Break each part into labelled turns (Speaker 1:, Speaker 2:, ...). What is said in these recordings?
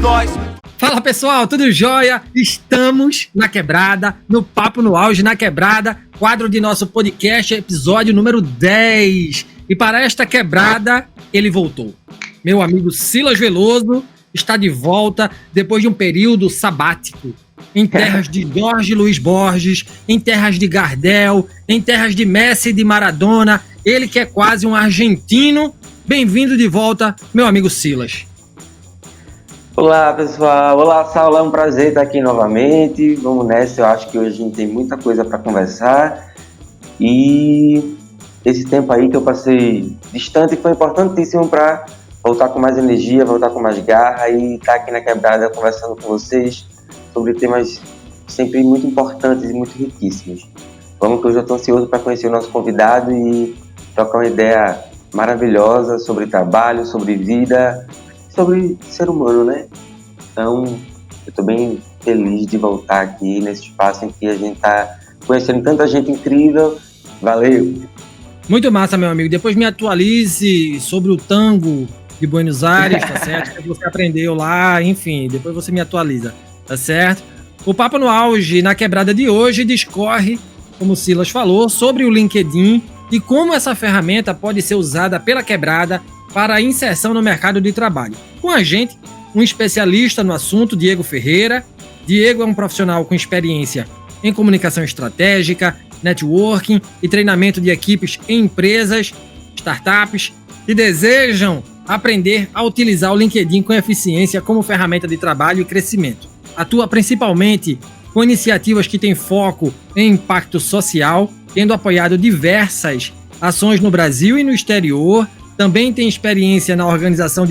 Speaker 1: nós.
Speaker 2: Fala pessoal, tudo jóia? Estamos na Quebrada, no Papo no Auge na Quebrada, quadro de nosso podcast, episódio número 10. E para esta quebrada, ele voltou. Meu amigo Silas Veloso está de volta depois de um período sabático. Em terras de Jorge Luiz Borges, em terras de Gardel, em terras de Messi e de Maradona. Ele que é quase um argentino. Bem-vindo de volta, meu amigo Silas.
Speaker 3: Olá, pessoal. Olá, Saulo. É um prazer estar aqui novamente. Vamos nessa. Eu acho que hoje a gente tem muita coisa para conversar. E esse tempo aí que eu passei distante foi importantíssimo para voltar com mais energia, voltar com mais garra e estar aqui na Quebrada conversando com vocês sobre temas sempre muito importantes e muito riquíssimos. Vamos que eu já estou ansioso para conhecer o nosso convidado e trocar uma ideia maravilhosa sobre trabalho, sobre vida, sobre ser humano, né? Então, eu estou bem feliz de voltar aqui nesse espaço em que a gente está conhecendo tanta gente incrível. Valeu!
Speaker 2: Muito massa, meu amigo. Depois me atualize sobre o tango de Buenos Aires, tá certo? Que você aprendeu lá, enfim, depois você me atualiza, tá certo? O Papo no Auge na Quebrada de hoje discorre, como o Silas falou, sobre o LinkedIn e como essa ferramenta pode ser usada pela Quebrada para a inserção no mercado de trabalho. Com a gente, um especialista no assunto, Diego Ferreira. Diego é um profissional com experiência em comunicação estratégica, networking e treinamento de equipes em empresas, startups que desejam aprender a utilizar o LinkedIn com eficiência como ferramenta de trabalho e crescimento. Atua principalmente com iniciativas que têm foco em impacto social, tendo apoiado diversas ações no Brasil e no exterior. Também tem experiência na organização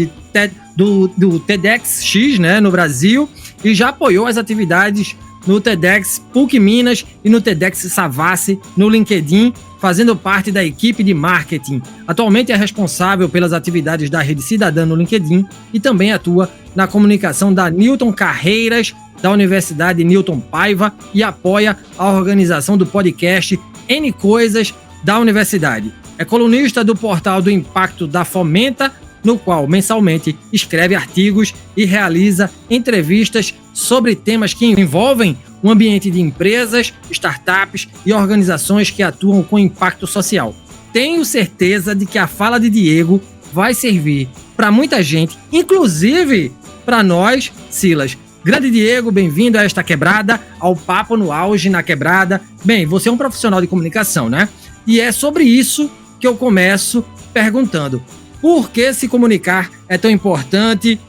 Speaker 2: do TEDxX, né, no Brasil, e já apoiou as atividades no TEDx PUC Minas e no TEDx Savassi no LinkedIn, fazendo parte da equipe de marketing. Atualmente é responsável pelas atividades da Rede Cidadã no LinkedIn e também atua na comunicação da Newton Carreiras, da Universidade Newton Paiva, e apoia a organização do podcast N Coisas da Universidade. É colunista do portal do Impacto da Fomenta, no qual mensalmente escreve artigos e realiza entrevistas sobre temas que envolvem o ambiente de empresas, startups e organizações que atuam com impacto social. Tenho certeza de que a fala de Diego vai servir para muita gente, inclusive para nós, Silas. Grande Diego, bem-vindo a esta quebrada, ao Papo no Auge na Quebrada. Bem, você é um profissional de comunicação, né? E é sobre isso que eu começo perguntando: por que se comunicar é tão importante?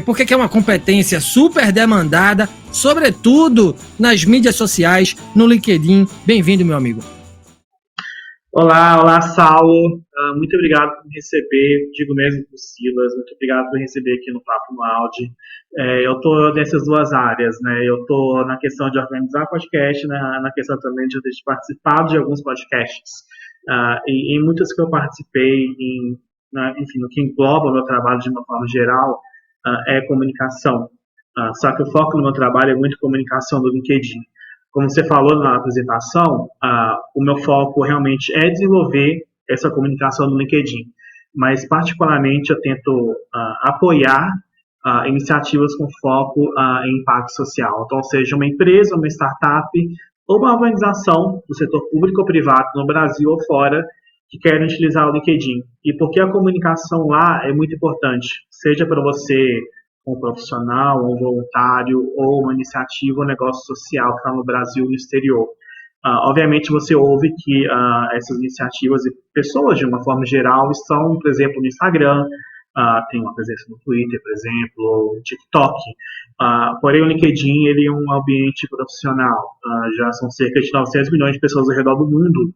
Speaker 2: Por que é uma competência super demandada, sobretudo nas mídias sociais, no LinkedIn? Bem-vindo, meu amigo.
Speaker 4: Olá, Saulo. Muito obrigado por me receber, digo mesmo para o Silas, muito obrigado por me receber aqui no Papo no Auge. Eu estou nessas duas áreas, né? Eu estou na questão de organizar podcast, na questão também de ter participado de alguns podcasts. E em muitos que eu participei, enfim, no que engloba o meu trabalho de uma forma geral, é comunicação. Só que o foco do meu trabalho é muito comunicação do LinkedIn. Como você falou na apresentação, o meu foco realmente é desenvolver essa comunicação no LinkedIn, mas particularmente eu tento apoiar iniciativas com foco em impacto social. Então, seja uma empresa, uma startup ou uma organização do setor público ou privado no Brasil ou fora que querem utilizar o LinkedIn. E porque a comunicação lá é muito importante, seja para você, um profissional, um voluntário, ou uma iniciativa, um negócio social que está no Brasil e no exterior. Obviamente você ouve que essas iniciativas e pessoas, de uma forma geral, estão, por exemplo, no Instagram, tem uma presença no Twitter, por exemplo, ou no TikTok. Porém, o LinkedIn ele é um ambiente profissional. Já são cerca de 900 milhões de pessoas ao redor do mundo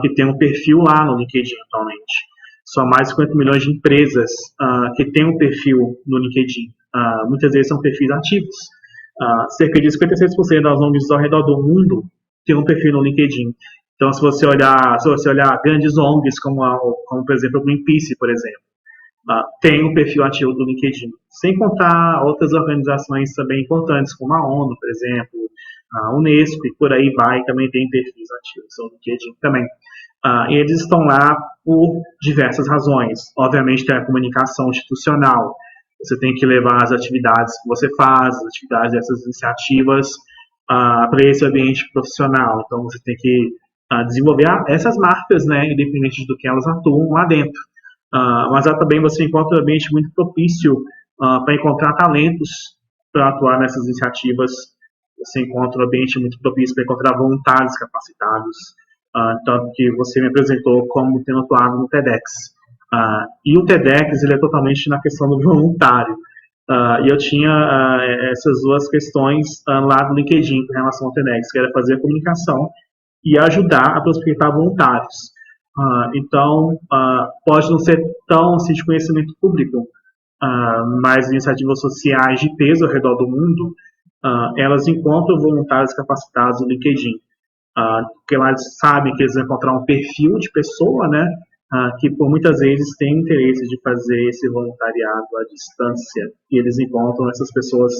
Speaker 4: que tem um perfil lá no LinkedIn atualmente. São mais de 50 milhões de empresas que têm um perfil no LinkedIn. Muitas vezes são perfis ativos. Cerca de 56% das ONGs ao redor do mundo têm um perfil no LinkedIn. Então, se você olhar grandes ONGs, como por exemplo, o Greenpeace, por exemplo, tem um perfil ativo do LinkedIn. Sem contar outras organizações também importantes, como a ONU, por exemplo, a Unesco, e por aí vai, também tem perfis ativos no LinkedIn também. E eles estão lá por diversas razões. Obviamente tem a comunicação institucional, você tem que levar as atividades que você faz, as atividades dessas iniciativas para esse ambiente profissional. Então, você tem que desenvolver essas marcas, né, independente do que elas atuam lá dentro. Mas também você encontra um ambiente muito propício para encontrar talentos para atuar nessas iniciativas. Você encontra um ambiente muito propício para encontrar voluntários capacitados, tanto que você me apresentou como tendo atuado no TEDx. E o TEDx ele é totalmente na questão do voluntário. E eu tinha essas duas questões lá no LinkedIn em relação ao TEDx, que era fazer a comunicação e ajudar a prospectar voluntários. Então, pode não ser tão assim, de conhecimento público, mas iniciativas sociais de peso ao redor do mundo, elas encontram voluntários capacitados no LinkedIn, porque lá eles sabem que eles vão encontrar um perfil de pessoa, né, que por muitas vezes tem interesse de fazer esse voluntariado à distância, e eles encontram essas pessoas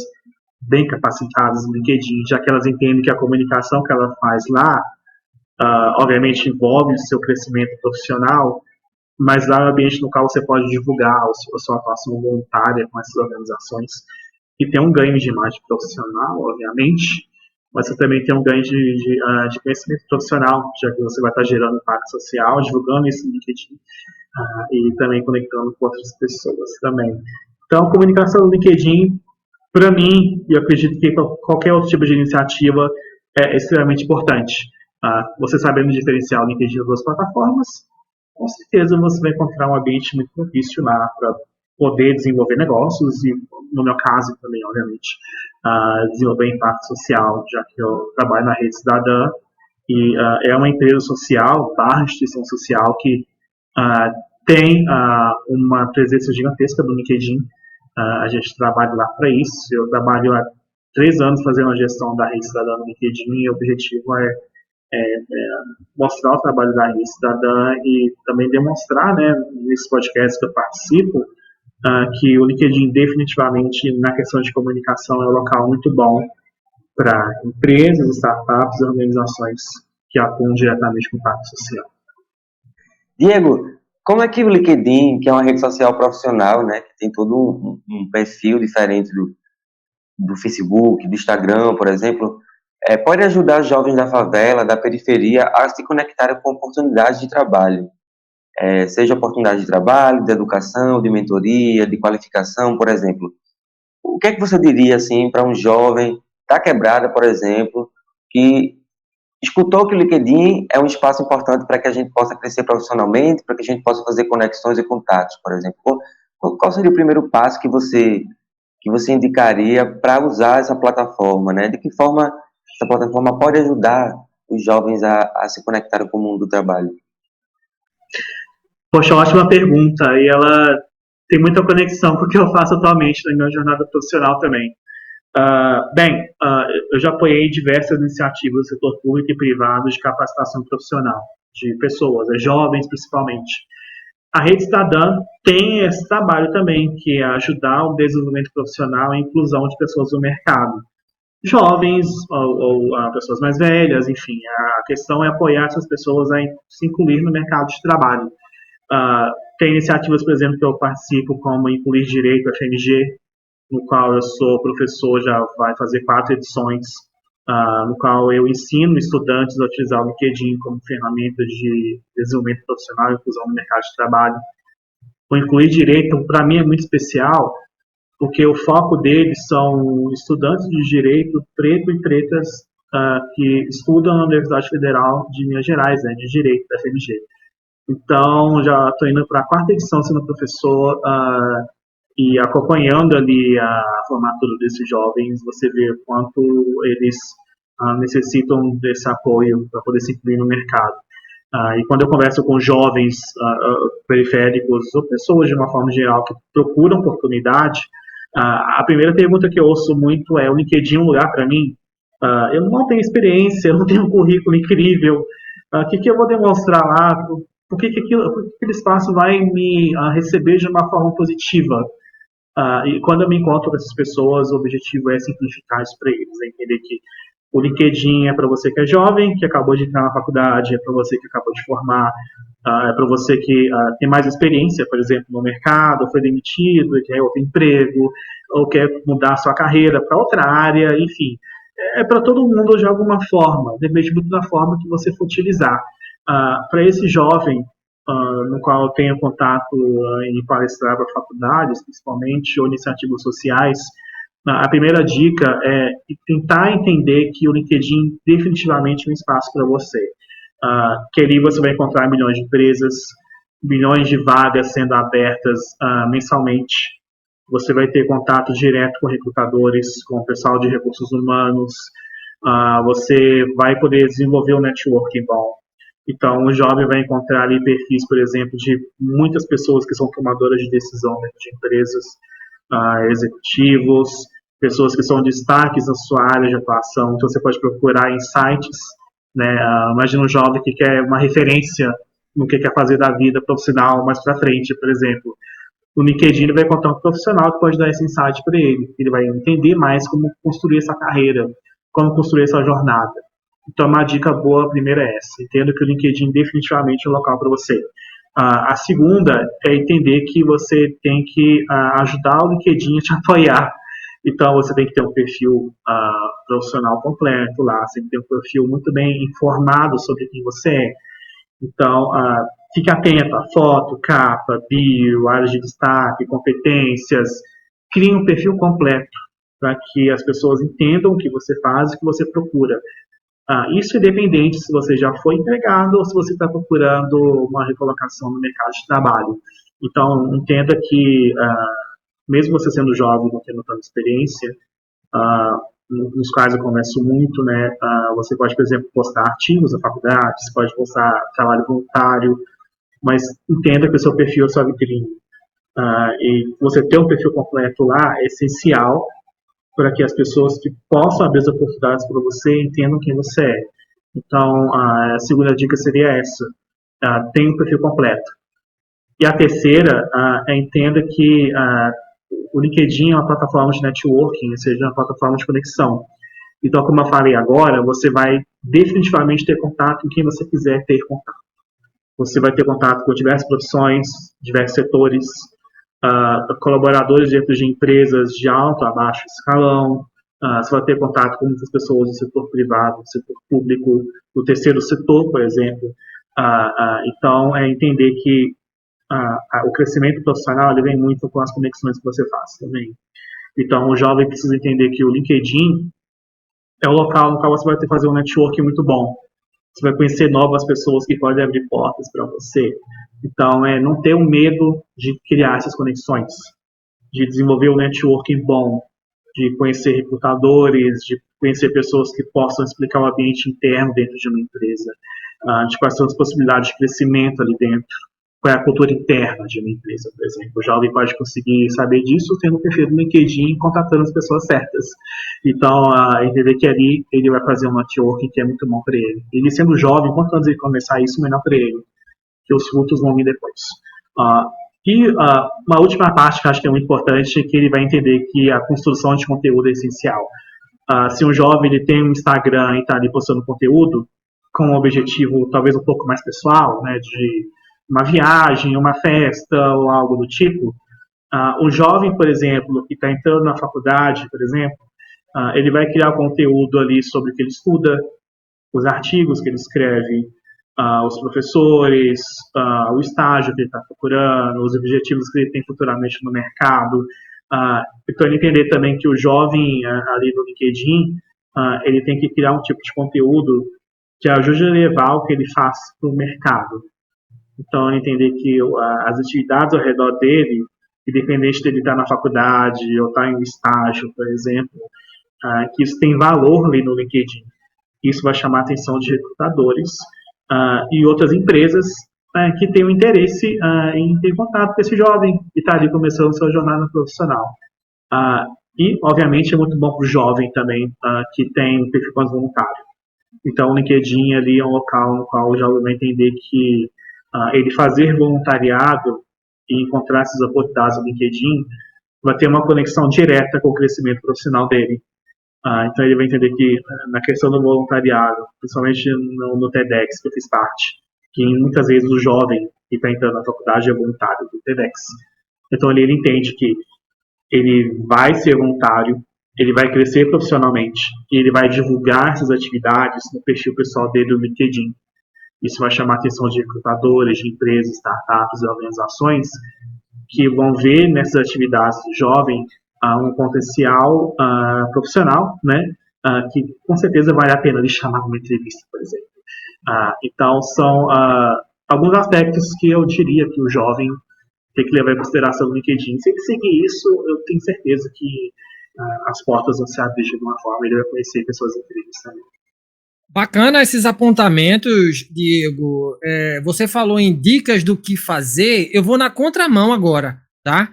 Speaker 4: bem capacitadas no LinkedIn, já que elas entendem que a comunicação que ela faz lá, obviamente envolve o seu crescimento profissional, mas lá é um ambiente no qual você pode divulgar a sua atuação voluntária com essas organizações, e tem um ganho de imagem profissional, obviamente, mas você também tem um ganho de conhecimento profissional, já que você vai estar gerando impacto social, divulgando isso no LinkedIn, e também conectando com outras pessoas também. Então, a comunicação no LinkedIn, para mim, e eu acredito que para qualquer outro tipo de iniciativa, é extremamente importante. Você sabendo diferenciar o LinkedIn das duas plataformas, com certeza você vai encontrar um ambiente muito propício lá para poder desenvolver negócios e, no meu caso também, obviamente, desenvolver impacto social, já que eu trabalho na Rede Cidadã e é uma empresa social, instituição social que tem uma presença gigantesca do LinkedIn. A gente trabalha lá para isso. Eu trabalho há 3 anos fazendo a gestão da Rede Cidadã no LinkedIn e o objetivo é mostrar o trabalho da Rede Cidadã e também demonstrar, né, nesses podcasts que eu participo, que o LinkedIn definitivamente, na questão de comunicação, é um local muito bom para empresas, startups e organizações que atuam diretamente com o impacto social.
Speaker 3: Diego, como é que o LinkedIn, que é uma rede social profissional, né, que tem todo um perfil diferente do Facebook, do Instagram, por exemplo, pode ajudar jovens da favela, da periferia, a se conectarem com oportunidades de trabalho? Seja oportunidade de trabalho, de educação, de mentoria, de qualificação, por exemplo. O que é que você diria assim para um jovem da quebrada, por exemplo, que escutou que o LinkedIn é um espaço importante para que a gente possa crescer profissionalmente, para que a gente possa fazer conexões e contatos, por exemplo? Qual seria o primeiro passo que você indicaria para usar essa plataforma, né? De que forma essa plataforma pode ajudar os jovens a se conectarem com o mundo do trabalho?
Speaker 4: Poxa, ótima pergunta, e ela tem muita conexão com o que eu faço atualmente na minha jornada profissional também. Eu já apoiei diversas iniciativas do setor público e privado de capacitação profissional de pessoas, jovens principalmente. A Rede Cidadã tem esse trabalho também, que é ajudar o desenvolvimento profissional e a inclusão de pessoas no mercado. Jovens ou pessoas mais velhas, enfim, a questão é apoiar essas pessoas a se incluir no mercado de trabalho. Tem iniciativas, por exemplo, que eu participo, como Incluir Direito, FMG, no qual eu sou professor, já vai fazer 4 edições, no qual eu ensino estudantes a utilizar o LinkedIn como ferramenta de desenvolvimento profissional e inclusão no mercado de trabalho. O Incluir Direito, para mim, é muito especial, porque o foco deles são estudantes de direito, preto e pretas, que estudam na Universidade Federal de Minas Gerais, né, de Direito, da FMG. Então, já estou indo para a 4ª edição sendo professor e acompanhando ali a formatura desses jovens, você vê o quanto eles necessitam desse apoio para poder se incluir no mercado. E quando eu converso com jovens periféricos ou pessoas de uma forma geral que procuram oportunidade, a primeira pergunta que eu ouço muito é: o LinkedIn é um lugar para mim? Eu não tenho experiência, eu não tenho um currículo incrível, o que eu vou demonstrar lá? Por que aquele espaço vai me receber de uma forma positiva? E quando eu me encontro com essas pessoas, o objetivo é simplificar isso para eles, entender que o LinkedIn é para você que é jovem, que acabou de entrar na faculdade, é para você que acabou de formar, É para você que tem mais experiência, por exemplo, no mercado, foi demitido, quer outro emprego, ou quer mudar a sua carreira para outra área, enfim. É para todo mundo de alguma forma, depende muito da forma que você for utilizar. Para esse jovem, no qual eu tenho contato em palestrar para faculdades, principalmente, ou iniciativas sociais, a primeira dica é tentar entender que o LinkedIn definitivamente é um espaço para você. Que ali você vai encontrar milhões de empresas, milhões de vagas sendo abertas mensalmente. Você vai ter contato direto com recrutadores, com o pessoal de recursos humanos. Você vai poder desenvolver um networking bom. Então, o jovem vai encontrar ali perfis, por exemplo, de muitas pessoas que são tomadoras de decisão dentro de empresas, executivos, pessoas que são destaques na sua área de atuação. Então, você pode procurar em sites, né? Imagina um jovem que quer uma referência no que quer fazer da vida profissional mais para frente, por exemplo. No LinkedIn ele vai encontrar um profissional que pode dar esse insight para ele. Ele vai entender mais como construir essa carreira, como construir essa jornada. Então, uma dica boa, a primeira é essa. Entenda que o LinkedIn definitivamente é um local para você. A segunda é entender que você tem que ajudar o LinkedIn a te apoiar. Então, você tem que ter um perfil profissional completo lá, você tem que ter um perfil muito bem informado sobre quem você é. Então, fique atento a foto, capa, bio, áreas de destaque, competências. Crie um perfil completo para que as pessoas entendam o que você faz e o que você procura. Isso independente se você já foi empregado ou se você está procurando uma recolocação no mercado de trabalho. Então, entenda que, mesmo você sendo jovem e não tendo tanta experiência, nos quais eu converso muito, né? Você pode, por exemplo, postar artigos na faculdade, você pode postar trabalho voluntário, mas entenda que o seu perfil é sua vitrine. E você ter um perfil completo lá é essencial para que as pessoas que possam abrir as oportunidades para você entendam quem você é. Então, a segunda dica seria essa: tenha um perfil completo. E a terceira entenda que o LinkedIn é uma plataforma de networking, ou seja, uma plataforma de conexão. Então, como eu falei agora, você vai definitivamente ter contato com quem você quiser ter contato. Você vai ter contato com diversas profissões, diversos setores, colaboradores dentro de empresas de alto a baixo escalão. Você vai ter contato com muitas pessoas do setor privado, do setor público, do terceiro setor, por exemplo. Então, é entender que o crescimento profissional ele vem muito com as conexões que você faz também. Então, o jovem precisa entender que o LinkedIn é o local no qual você vai ter que fazer um networking muito bom. Você vai conhecer novas pessoas que podem abrir portas para você. Então, não ter um medo de criar essas conexões, de desenvolver um networking bom, de conhecer recrutadores, de conhecer pessoas que possam explicar o ambiente interno dentro de uma empresa, de quais são as possibilidades de crescimento ali dentro, qual é a cultura interna de uma empresa, por exemplo. O jovem pode conseguir saber disso tendo um perfil no LinkedIn e contatando as pessoas certas. Então, entender que ali ele vai fazer um networking que é muito bom para ele. Ele sendo jovem, quanto antes ele começar isso, melhor para ele, que os frutos vão vir depois. E uma última parte que eu acho que é muito importante é que ele vai entender que a construção de conteúdo é essencial. Se um jovem ele tem um Instagram e está ali postando conteúdo com um objetivo talvez um pouco mais pessoal, né, de uma viagem, uma festa ou algo do tipo, o jovem, por exemplo, que está entrando na faculdade, por exemplo, ele vai criar conteúdo ali sobre o que ele estuda, os artigos que ele escreve, os professores, o estágio que ele está procurando, os objetivos que ele tem futuramente no mercado. Então, ele entender também que o jovem ali no LinkedIn, ele tem que criar um tipo de conteúdo que ajude a levar o que ele faz para o mercado. Então, ele entender que as atividades ao redor dele, independente dele estar na faculdade ou estar em um estágio, por exemplo, que isso tem valor ali no LinkedIn. Isso vai chamar a atenção de recrutadores e outras empresas que têm um interesse em ter contato com esse jovem que está ali começando sua jornada profissional. E, obviamente, é muito bom para o jovem também que tem um perfil mais voluntário. Então, o LinkedIn ali é um local no qual o jovem vai entender que ele fazer voluntariado e encontrar essas oportunidades no LinkedIn vai ter uma conexão direta com o crescimento profissional dele. Então ele vai entender que na questão do voluntariado, principalmente no TEDx que eu fiz parte, que muitas vezes o jovem que está entrando na faculdade é voluntário do TEDx. Então ali ele entende que ele vai ser voluntário, ele vai crescer profissionalmente e ele vai divulgar essas atividades no perfil pessoal dele no LinkedIn. Isso vai chamar a atenção de recrutadores, de empresas, startups e organizações que vão ver nessas atividades do jovem um potencial profissional, né, que com certeza vale a pena lhe chamar uma entrevista, por exemplo. Então, são alguns aspectos que eu diria que o jovem tem que levar em consideração no LinkedIn. Se ele seguir isso, eu tenho certeza que as portas vão se abrir de uma forma, ele vai conhecer pessoas incríveis também.
Speaker 2: Bacana esses apontamentos, Diego. Você falou em dicas do que fazer, eu vou na contramão agora, tá?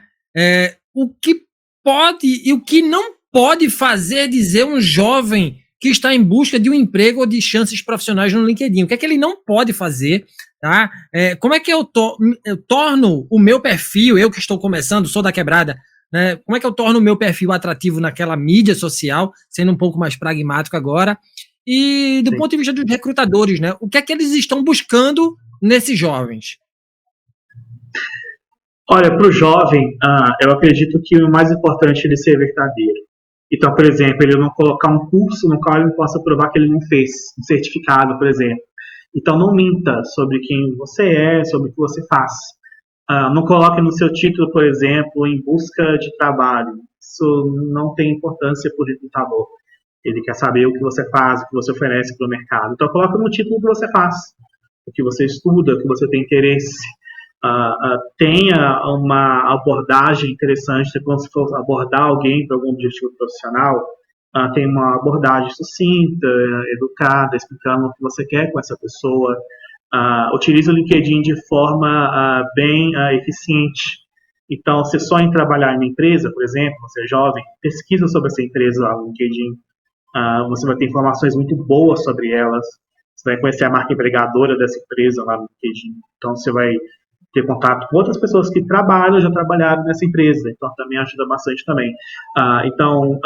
Speaker 2: O que pode e o que não pode fazer dizer um jovem que está em busca de um emprego ou de chances profissionais no LinkedIn. O que é que ele não pode fazer, tá? Como é que eu torno o meu perfil, eu que estou começando, sou da quebrada, né? Como é que eu torno o meu perfil atrativo naquela mídia social, sendo um pouco mais pragmático agora? E do ponto de vista dos recrutadores, né? O que é que eles estão buscando nesses jovens?
Speaker 4: Olha, para o jovem, eu acredito que o mais importante é ele ser verdadeiro. Então, por exemplo, ele não colocar um curso no qual ele possa provar que ele não fez, um certificado, por exemplo. Então, não minta sobre quem você é, sobre o que você faz. Não coloque no seu título, por exemplo, em busca de trabalho. Isso não tem importância para o recrutador. Ele quer saber o que você faz, o que você oferece para o mercado. Então, coloque no título o que você faz, o que você estuda, o que você tem interesse. Tenha uma abordagem interessante, quando você for abordar alguém para algum objetivo profissional, tem uma abordagem sucinta, educada, explicando o que você quer com essa pessoa. Utilize o LinkedIn de forma bem eficiente. Então, se só em trabalhar em uma empresa, por exemplo, você é jovem, pesquisa sobre essa empresa lá no LinkedIn. Você vai ter informações muito boas sobre elas. Você vai conhecer a marca empregadora dessa empresa lá no LinkedIn. Então, você vai ter contato com outras pessoas que já trabalharam nessa empresa. Então, também ajuda bastante também. Então,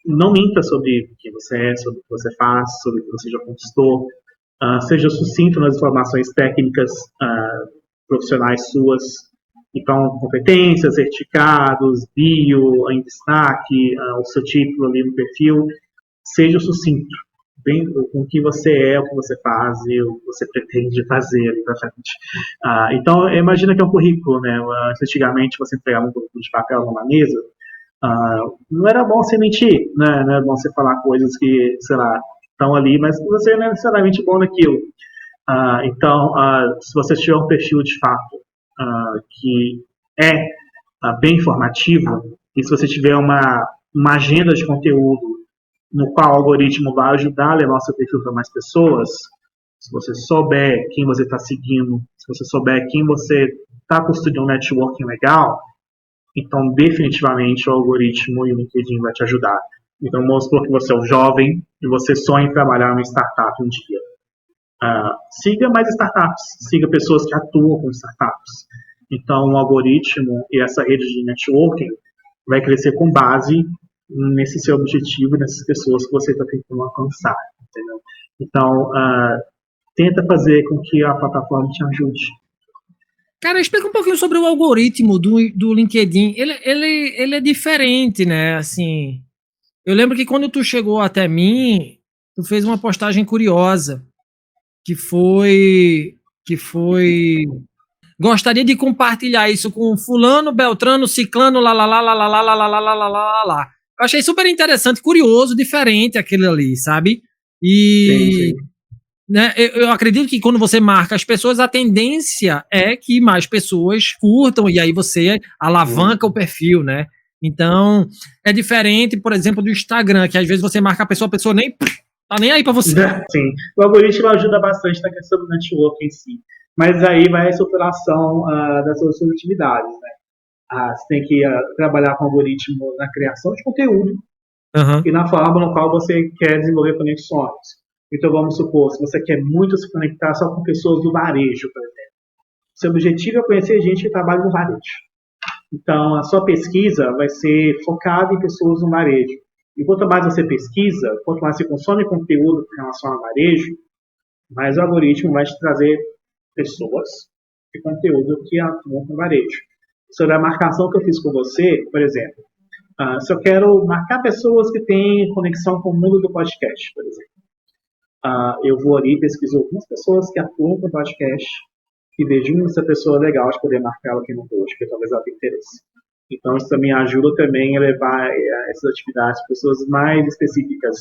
Speaker 4: não minta sobre quem você é, sobre o que você faz, sobre o que você já conquistou. Seja sucinto nas informações técnicas profissionais suas. Então, competências, certificados, bio, em destaque, o seu título ali no perfil. Seja sucinto, bem, com o que você é, o que você faz e o que você pretende fazer ali para frente. Então, imagina que é um currículo, né? Antigamente, você entregava um currículo de papel numa mesa, não era bom você mentir, né? Não é bom você falar coisas que, sei lá, estão ali, mas você não é necessariamente bom naquilo. Então, se você tiver um perfil de fato que é bem informativo, e se você tiver uma agenda de conteúdo no qual o algoritmo vai ajudar a levar o seu perfil para mais pessoas, se você souber quem você está seguindo, se você souber quem você está construindo um networking legal, então definitivamente o algoritmo e o LinkedIn vai te ajudar. Então vamos supor que você é um jovem e você sonha em trabalhar numa startup um dia. Siga mais startups, siga pessoas que atuam com startups. Então o algoritmo e essa rede de networking vai crescer com base nesse seu objetivo e nessas pessoas que você está tentando alcançar, entendeu? Então, tenta fazer com que a plataforma te ajude.
Speaker 2: Cara, explica um pouquinho sobre o algoritmo do LinkedIn. Ele é diferente, né? Assim, eu lembro que quando tu chegou até mim, tu fez uma postagem curiosa, que foi gostaria de compartilhar isso com fulano, beltrano, ciclano, lá. Eu achei super interessante, curioso, diferente aquele ali, sabe? E
Speaker 4: sim.
Speaker 2: Né, eu acredito que quando você marca as pessoas, a tendência é que mais pessoas curtam e aí você alavanca o perfil, né? Então, é diferente, por exemplo, do Instagram, que às vezes você marca a pessoa nem tá nem aí pra você.
Speaker 4: Sim, o algoritmo ajuda bastante na questão do network em si, mas aí vai a superação das suas atividades, né? Você tem que trabalhar com o algoritmo na criação de conteúdo e na forma no qual você quer desenvolver conexões. Então, vamos supor, se você quer muito se conectar só com pessoas do varejo, por exemplo. Seu objetivo é conhecer gente que trabalha no varejo. Então, a sua pesquisa vai ser focada em pessoas no varejo. E quanto mais você pesquisa, quanto mais você consome conteúdo em relação ao varejo, mais o algoritmo vai te trazer pessoas e conteúdo que atuam com varejo. Sobre a marcação que eu fiz com você, por exemplo, se eu quero marcar pessoas que têm conexão com o mundo do podcast, por exemplo, eu vou ali e pesquiso algumas pessoas que atuam com podcast e vejo essa pessoa legal de poder marcá-la aqui no post, porque talvez ela tenha interesse. Então, isso também ajuda também a levar essas atividades para pessoas mais específicas.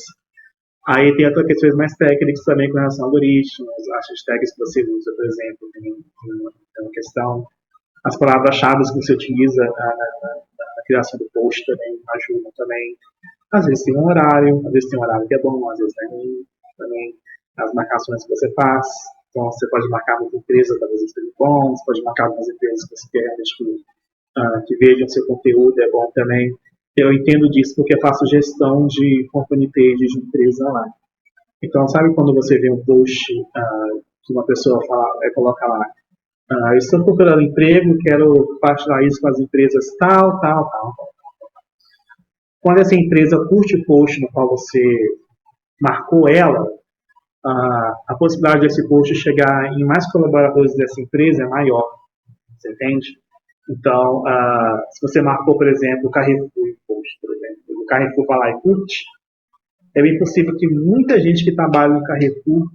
Speaker 4: Aí tem outras questões mais técnicas também com relação a algoritmos, as hashtags que você usa, por exemplo, tem uma questão, as palavras-chave que você utiliza na criação do post também ajudam também. Às vezes tem um horário que é bom, às vezes é ruim, também as marcações que você faz. Então, você pode marcar muita empresa, talvez isso seja bom, você pode marcar algumas empresas que você quer que vejam seu conteúdo, é bom também. Eu entendo disso porque eu faço gestão de company page de empresa lá. Então, sabe quando você vê um post que uma pessoa coloca lá, eu estou procurando emprego, quero compartilhar isso com as empresas tal. Quando essa empresa curte o post no qual você marcou ela, a possibilidade desse post chegar em mais colaboradores dessa empresa é maior. Você entende? Então, se você marcou, por exemplo, o Carrefour em post, por exemplo, o Carrefour vai lá e curte, é bem possível que muita gente que trabalha no Carrefour,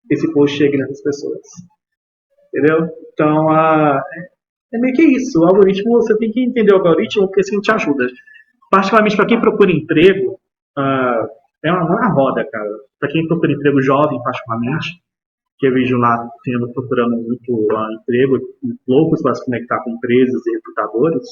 Speaker 4: esse post chegue nessas pessoas. Entendeu? Então, é meio que isso. O algoritmo, você tem que entender o algoritmo porque assim te ajuda. Particularmente para quem procura emprego, é uma roda, cara. Para quem procura emprego jovem, particularmente, que eu vejo lá procurando muito emprego, loucos para se conectar com empresas e recrutadores,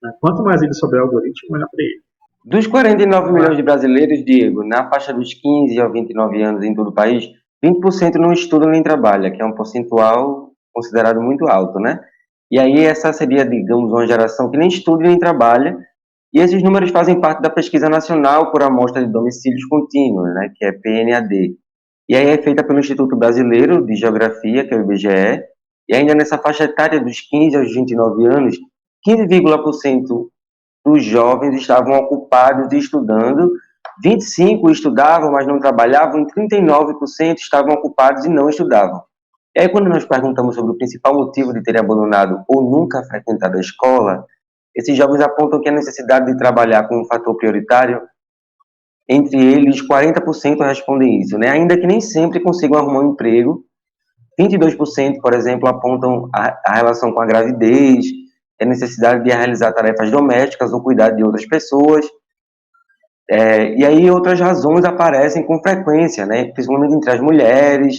Speaker 4: né? Quanto mais ele souber o algoritmo, melhor para ele.
Speaker 3: Dos 49 milhões de brasileiros, Diego, na faixa dos 15 aos 29 anos em todo o país, 20% não estudam nem trabalham, que é um percentual considerado muito alto, né? E aí essa seria, digamos, uma geração que nem estuda nem trabalha, e esses números fazem parte da Pesquisa Nacional por Amostra de Domicílios Contínuos, né, que é PNAD. E aí é feita pelo Instituto Brasileiro de Geografia, que é o IBGE, e ainda nessa faixa etária dos 15 aos 29 anos, 15,% dos jovens estavam ocupados e estudando, 25% estudavam, mas não trabalhavam, e 39% estavam ocupados e não estudavam. E aí quando nós perguntamos sobre o principal motivo de terem abandonado ou nunca frequentado a escola, esses jovens apontam que a necessidade de trabalhar como um fator prioritário. Entre eles, 40% respondem isso, né? Ainda que nem sempre consigam arrumar um emprego. 22%, por exemplo, apontam a relação com a gravidez, a necessidade de realizar tarefas domésticas ou cuidar de outras pessoas. E aí outras razões aparecem com frequência, né? Principalmente entre as mulheres.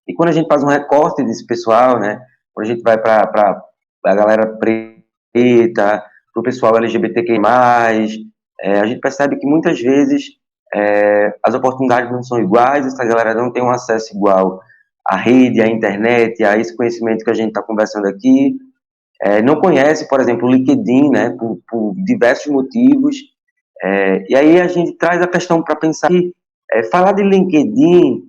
Speaker 3: E quando a gente faz um recorte desse pessoal, né? Quando a gente vai para a galera preta, para o pessoal LGBTQI+, a gente percebe que muitas vezes as oportunidades não são iguais, essa galera não tem um acesso igual à rede, à internet, a esse conhecimento que a gente está conversando aqui, não conhece, por exemplo, o LinkedIn, né, por diversos motivos, e aí a gente traz a questão para pensar que falar de LinkedIn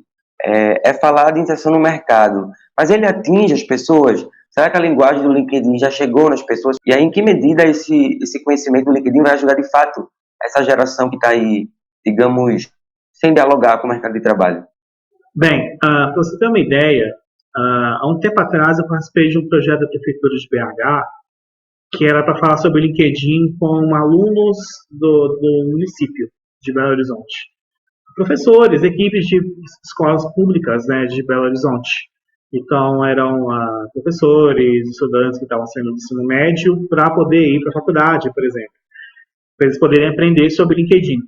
Speaker 3: é falar de inserção no mercado, mas ele atinge as pessoas. Será que a linguagem do LinkedIn já chegou nas pessoas? E aí, em que medida esse conhecimento do LinkedIn vai ajudar, de fato, essa geração que está aí, digamos, sem dialogar com o mercado de trabalho?
Speaker 4: Bem, para você ter uma ideia, há um tempo atrás eu participei de um projeto da Prefeitura de BH que era para falar sobre o LinkedIn com alunos do município de Belo Horizonte. Professores, equipes de escolas públicas, né, de Belo Horizonte. Então, eram professores, estudantes que estavam saindo do ensino médio para poder ir para a faculdade, por exemplo, para eles poderem aprender sobre LinkedIn.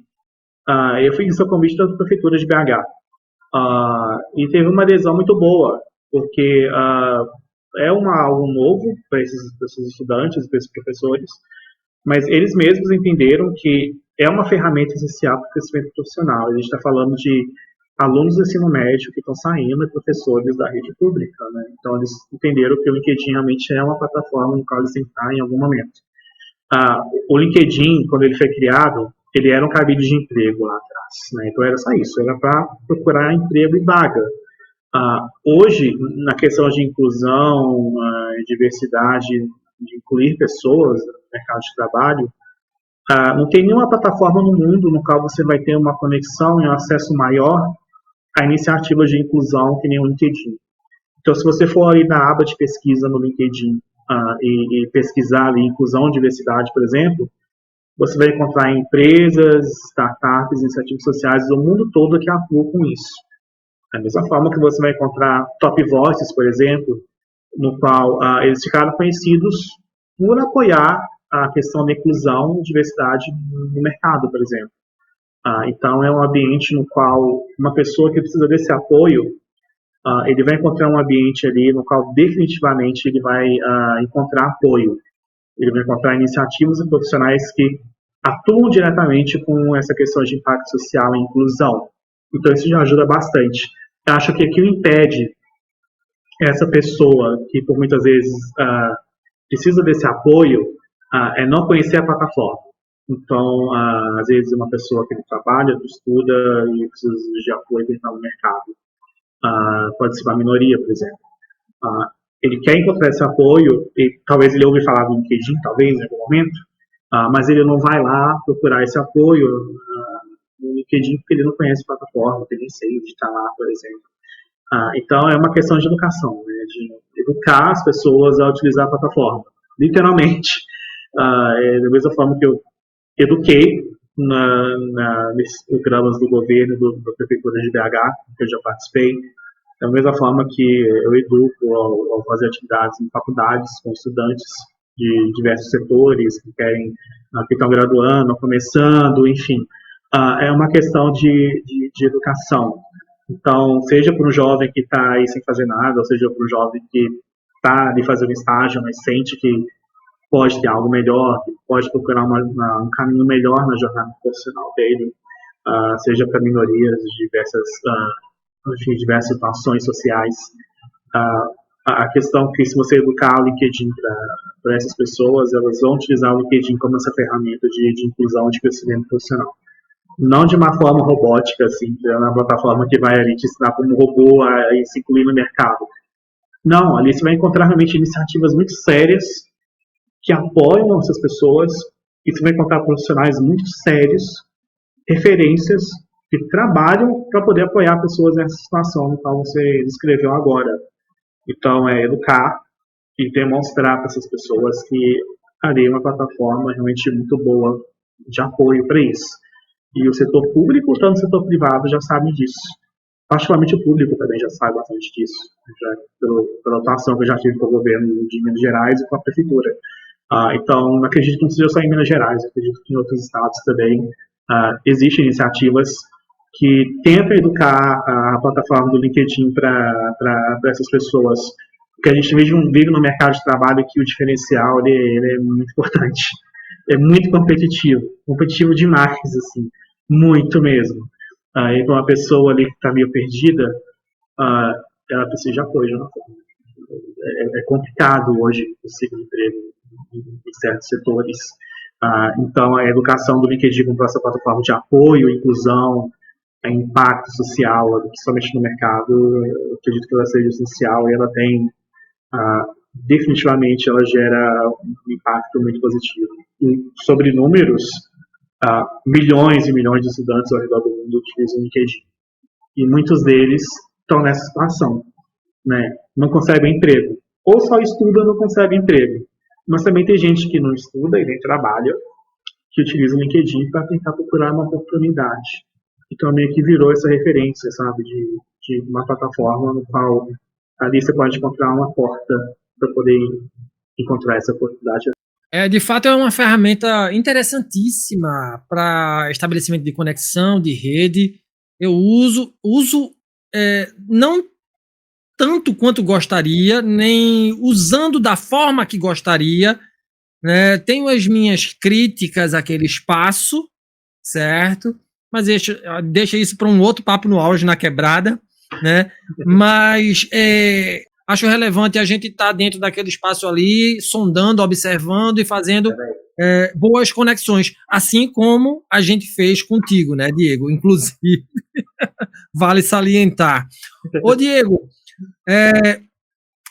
Speaker 4: Eu fiz esse convite da Prefeitura de BH. E teve uma adesão muito boa, porque é algo novo para esses estudantes, para esses professores, mas eles mesmos entenderam que é uma ferramenta essencial para o crescimento profissional. A gente está falando de alunos do ensino médio que estão saindo e professores da rede pública, né? Então, eles entenderam que o LinkedIn realmente é uma plataforma no qual eles têm que estar em algum momento. O LinkedIn, quando ele foi criado, ele era um cabide de emprego lá atrás, né? Então, era só isso, era para procurar emprego e vaga. Hoje, na questão de inclusão, diversidade, de incluir pessoas no mercado de trabalho, não tem nenhuma plataforma no mundo no qual você vai ter uma conexão e um acesso maior a iniciativas de inclusão que nem o LinkedIn. Então, se você for ali na aba de pesquisa no LinkedIn e pesquisar ali inclusão e diversidade, por exemplo, você vai encontrar empresas, startups, iniciativas sociais do mundo todo que atuam com isso. Da mesma forma que você vai encontrar Top Voices, por exemplo, no qual eles ficaram conhecidos por apoiar a questão da inclusão e diversidade no mercado, por exemplo. Então, é um ambiente no qual uma pessoa que precisa desse apoio, ele vai encontrar um ambiente ali no qual definitivamente ele vai encontrar apoio. Ele vai encontrar iniciativas e profissionais que atuam diretamente com essa questão de impacto social e inclusão. Então, isso já ajuda bastante. Eu acho que aqui o impede essa pessoa que, por muitas vezes, precisa desse apoio, é não conhecer a plataforma. Então, às vezes, uma pessoa que trabalha, que estuda e precisa de apoio para entrar no mercado. Pode ser uma minoria, por exemplo. Ele quer encontrar esse apoio, e talvez ele ouve falar do LinkedIn, talvez, em algum momento, mas ele não vai lá procurar esse apoio no LinkedIn porque ele não conhece a plataforma, ele nem sei onde está lá, por exemplo. Então, é uma questão de educação, né, de educar as pessoas a utilizar a plataforma, literalmente. Da mesma forma que eu eduquei nesses programas do governo, da Prefeitura de BH, que eu já participei, da mesma forma que eu educo ao fazer atividades em faculdades com estudantes de diversos setores que estão graduando, começando, enfim. É uma questão de educação. Então, seja para um jovem que está aí sem fazer nada, ou seja para um jovem que está ali fazendo estágio, mas sente que pode ter algo melhor, que pode procurar um caminho melhor na jornada profissional dele, seja para minorias de diversas situações sociais. A questão que, se você educar o LinkedIn para essas pessoas, elas vão utilizar o LinkedIn como essa ferramenta de inclusão, de crescimento profissional. Não de uma forma robótica, assim, na plataforma que vai ali te ensinar como um robô a se incluir no mercado. Não, ali você vai encontrar realmente iniciativas muito sérias que apoiam essas pessoas, e você vai encontrar profissionais muito sérios, referências, que trabalham para poder apoiar pessoas nessa situação no qual você descreveu agora. Então, é educar e demonstrar para essas pessoas que ali é uma plataforma realmente muito boa de apoio para isso. E o setor público, tanto o setor privado, já sabe disso. Particularmente o público também já sabe bastante disso, pela atuação que eu já tive com o governo de Minas Gerais e com a prefeitura. Então, acredito que não seja só em Minas Gerais, acredito que em outros estados também existem iniciativas que tentam educar a plataforma do LinkedIn para essas pessoas. Porque a gente vive no mercado de trabalho que o diferencial ele é muito importante. É muito competitivo demais, assim, muito mesmo. E para uma pessoa ali que está meio perdida, ela precisa de apoio. Né? É complicado hoje conseguir emprego em certos setores. Então, a educação do LinkedIn como essa plataforma de apoio, inclusão, impacto social, principalmente no mercado, eu acredito que ela seja essencial e ela tem, definitivamente, ela gera um impacto muito positivo. E sobre números, milhões e milhões de estudantes ao redor do mundo utilizam o LinkedIn. E muitos deles estão nessa situação, né? Não conseguem emprego. Ou só estudam e não conseguem emprego. Mas também tem gente que não estuda e nem trabalha, que utiliza o LinkedIn para tentar procurar uma oportunidade. Então, meio que virou essa referência, sabe, de uma plataforma no qual ali você pode encontrar uma porta para poder encontrar essa oportunidade.
Speaker 2: De fato, é uma ferramenta interessantíssima para estabelecimento de conexão, de rede. Eu uso não tanto quanto gostaria, nem usando da forma que gostaria, né? Tenho as minhas críticas àquele espaço, certo? Mas deixa isso para um outro papo no auge, na quebrada, né? Mas acho relevante a gente estar dentro daquele espaço ali, sondando, observando e fazendo boas conexões, assim como a gente fez contigo, né, Diego? Inclusive, vale salientar. Ô, Diego,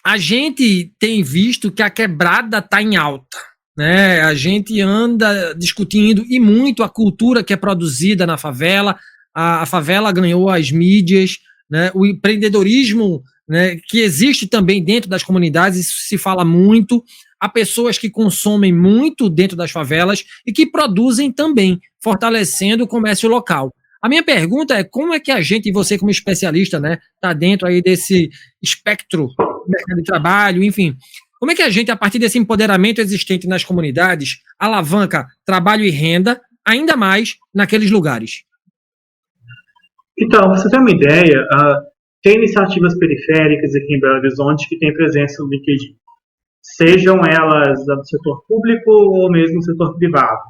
Speaker 2: a gente tem visto que a quebrada está em alta, né? A gente anda discutindo e muito a cultura que é produzida na favela. A favela ganhou as mídias, né? O empreendedorismo né, que existe também dentro das comunidades, isso se fala muito. Há pessoas que consomem muito dentro das favelas e que produzem também, fortalecendo o comércio local. A minha pergunta é como é que a gente, e você como especialista, né, está dentro aí desse espectro do mercado de trabalho, enfim, como é que a gente, a partir desse empoderamento existente nas comunidades, alavanca trabalho e renda ainda mais naqueles lugares?
Speaker 4: Então, para você ter uma ideia, tem iniciativas periféricas aqui em Belo Horizonte que têm presença no LinkedIn. Sejam elas do setor público ou mesmo do setor privado.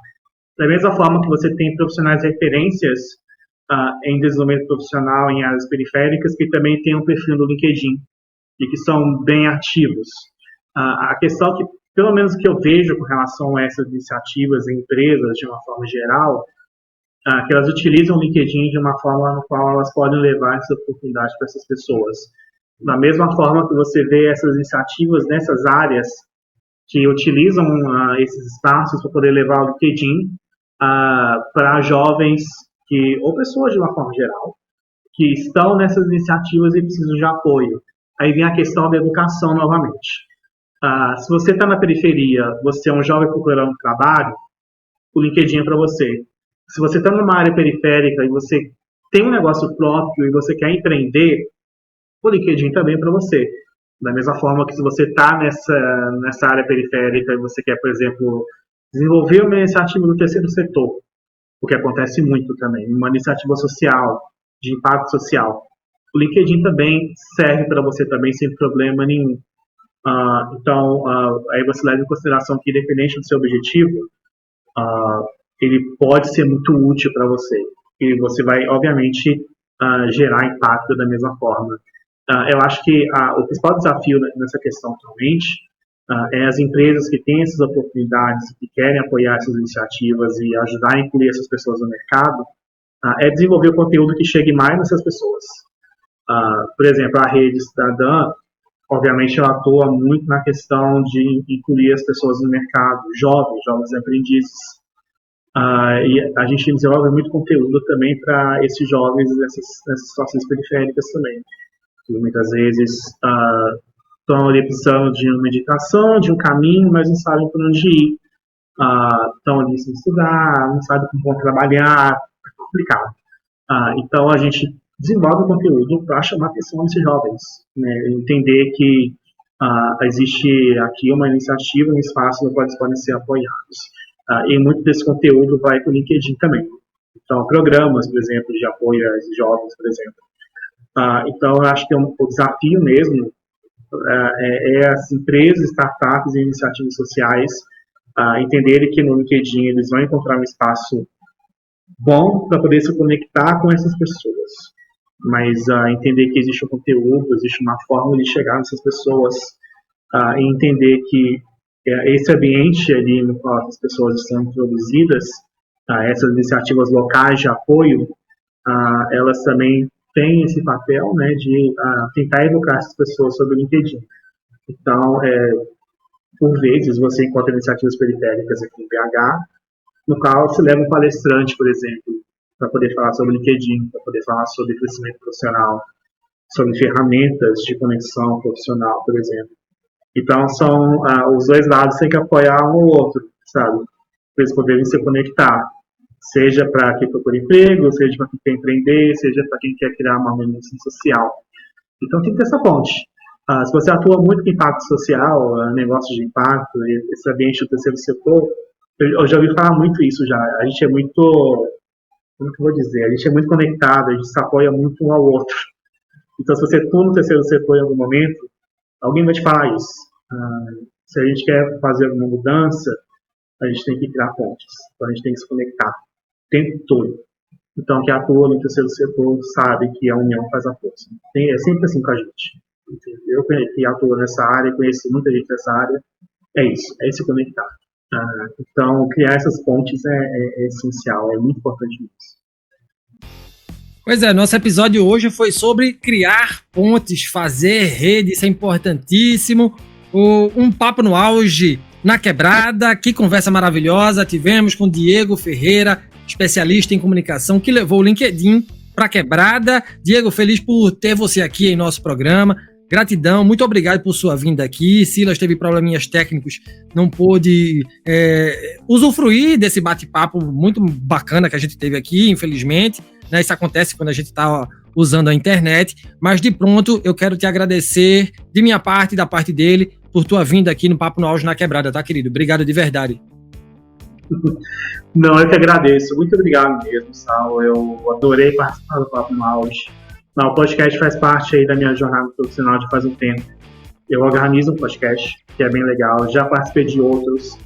Speaker 4: Da mesma forma que você tem profissionais referências em desenvolvimento profissional em áreas periféricas que também têm um perfil no LinkedIn e que são bem ativos. A questão que, pelo menos que eu vejo com relação a essas iniciativas em empresas de uma forma geral, que elas utilizam o LinkedIn de uma forma na qual elas podem levar essa oportunidade para essas pessoas. Da mesma forma que você vê essas iniciativas nessas áreas que utilizam esses espaços para poder levar o LinkedIn para jovens ou pessoas de uma forma geral que estão nessas iniciativas e precisam de apoio. Aí vem a questão da educação novamente. Se você está na periferia, você é um jovem procurando trabalho, o LinkedIn é para você. Se você está numa área periférica e você tem um negócio próprio e você quer empreender, o LinkedIn também é para você. Da mesma forma que se você está nessa área periférica e você quer, por exemplo, desenvolver uma iniciativa do terceiro setor, o que acontece muito também, uma iniciativa social, de impacto social, o LinkedIn também serve para você também sem problema nenhum. Então, aí você leva em consideração que, independente do seu objetivo, ele pode ser muito útil para você. E você vai, obviamente, gerar impacto da mesma forma. Eu acho que o principal desafio nessa questão atualmente é as empresas que têm essas oportunidades, que querem apoiar essas iniciativas e ajudar a incluir essas pessoas no mercado, é desenvolver o conteúdo que chegue mais nessas pessoas. Por exemplo, a Rede Cidadã, obviamente, ela atua muito na questão de incluir as pessoas no mercado, jovens aprendizes. E a gente desenvolve muito conteúdo também para esses jovens nessas situações periféricas também. Que muitas vezes estão ali precisando de uma indicação, de um caminho, mas não sabem por onde ir. Estão ali sem estudar, não sabem como vão trabalhar, é complicado. Então a gente desenvolve o conteúdo para chamar a atenção desses jovens, né? Entender que existe aqui uma iniciativa, um espaço no qual eles podem ser apoiados. E muito desse conteúdo vai para o LinkedIn também. Então, programas, por exemplo, de apoio a esses jovens, por exemplo. Então, eu acho que o desafio mesmo é as empresas, startups e iniciativas sociais entenderem que no LinkedIn eles vão encontrar um espaço bom para poder se conectar com essas pessoas. Mas entender que existe um conteúdo, existe uma forma de chegar nessas pessoas e entender que esse ambiente ali no qual as pessoas estão introduzidas, essas iniciativas locais de apoio, elas também têm esse papel, né, de tentar educar essas pessoas sobre o LinkedIn. Então, por vezes, você encontra iniciativas periféricas aqui em BH, no qual se leva um palestrante, por exemplo, para poder falar sobre o LinkedIn, para poder falar sobre crescimento profissional, sobre ferramentas de conexão profissional, por exemplo. Então, são os dois lados têm que apoiar um ou outro, sabe? Para eles poderem se conectar. Seja para quem procura emprego, seja para quem quer empreender, seja para quem quer criar uma organização social. Então, tem que ter essa ponte. Se você atua muito com impacto social, negócios de impacto, esse ambiente do terceiro setor, eu já ouvi falar muito isso já. A gente é muito, como que eu vou dizer? A gente é muito conectado, a gente se apoia muito um ao outro. Então, se você atua no terceiro setor em algum momento, alguém vai te falar isso. Se a gente quer fazer alguma mudança, a gente tem que criar pontes. Então, a gente tem que se conectar o tempo todo. Então, quem atua no terceiro setor sabe que a união faz a força. É sempre assim com a gente. Eu que atuo nessa área, conheci muita gente nessa área, é isso, é se conectar. Então, criar essas pontes é essencial, é muito importante isso.
Speaker 2: Pois é, nosso episódio hoje foi sobre criar pontes, fazer rede, isso é importantíssimo. Um papo no auge na quebrada, que conversa maravilhosa, tivemos com Diego Ferreira, especialista em comunicação, que levou o LinkedIn para a quebrada. Diego, feliz por ter você aqui em nosso programa. Gratidão, muito obrigado por sua vinda aqui. Silas teve probleminhas técnicos, não pôde usufruir desse bate-papo muito bacana que a gente teve aqui, infelizmente. Né? Isso acontece quando a gente está usando a internet. Mas de pronto, eu quero te agradecer, de minha parte e da parte dele, por tua vinda aqui no Papo no Auge na Quebrada, tá, querido? Obrigado de verdade.
Speaker 4: Não, eu que agradeço. Muito obrigado mesmo, Sal. Eu adorei participar do Papo no Auge. O podcast faz parte aí da minha jornada profissional de faz um tempo. Eu organizo um podcast, que é bem legal. Já participei de outros.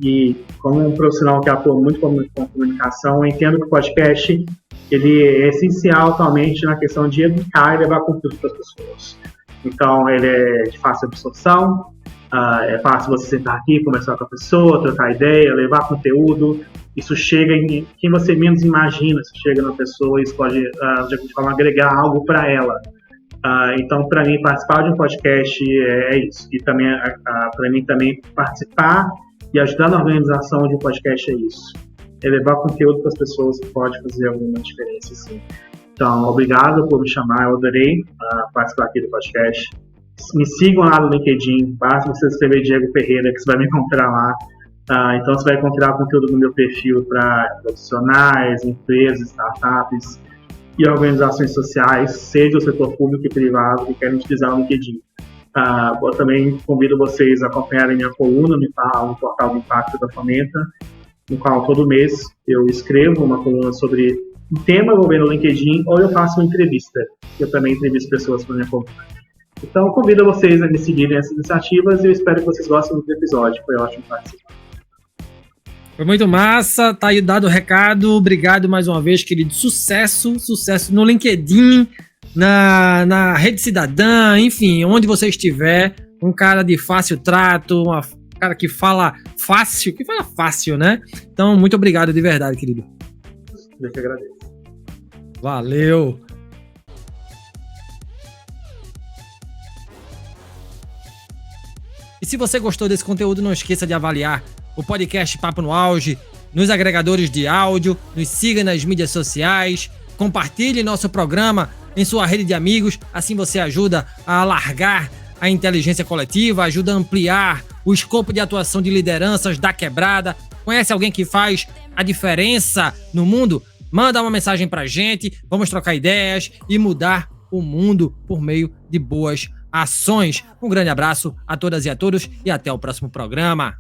Speaker 4: E como um profissional que atua muito com comunicação, eu entendo que o podcast ele é essencial atualmente na questão de educar e levar conteúdo para as pessoas. Então, ele é de fácil absorção. É fácil você sentar aqui, conversar com a pessoa, trocar ideia, levar conteúdo. Isso chega em quem você menos imagina, isso chega na pessoa e isso pode, de alguma forma, agregar algo para ela. Então, para mim, participar de um podcast é isso. E também, para mim, também participar e ajudar na organização de um podcast é isso. É levar conteúdo para as pessoas que pode fazer alguma diferença, sim. Então, obrigado por me chamar, eu adorei participar aqui do podcast. Me sigam lá no LinkedIn, basta você escrever Diego Ferreira, que você vai me encontrar lá. Então você vai encontrar conteúdo no meu perfil para profissionais, empresas, startups e organizações sociais, seja o setor público e privado, que querem utilizar o LinkedIn. Eu também convido vocês a acompanharem minha coluna no portal do Impacto da Fomenta, no qual todo mês eu escrevo uma coluna sobre um tema envolvendo o LinkedIn, ou eu faço uma entrevista. Eu também entrevisto pessoas para minha coluna. Então, convido vocês a me seguirem nessas iniciativas e eu espero que vocês gostem do episódio. Foi ótimo participar.
Speaker 2: Foi muito massa, tá aí dado o recado. Obrigado mais uma vez, querido. Sucesso no LinkedIn, na Rede Cidadã, enfim, onde você estiver. Um cara de fácil trato, um cara que fala fácil, né? Então, muito obrigado de verdade, querido.
Speaker 4: Eu que agradeço.
Speaker 2: Valeu! E se você gostou desse conteúdo, não esqueça de avaliar o podcast Papo no Auge nos agregadores de áudio, nos siga nas mídias sociais, compartilhe nosso programa em sua rede de amigos, assim você ajuda a alargar a inteligência coletiva, ajuda a ampliar o escopo de atuação de lideranças da Quebrada. Conhece alguém que faz a diferença no mundo? Manda uma mensagem pra gente, vamos trocar ideias e mudar o mundo por meio de boas ações. Um grande abraço a todas e a todos e até o próximo programa.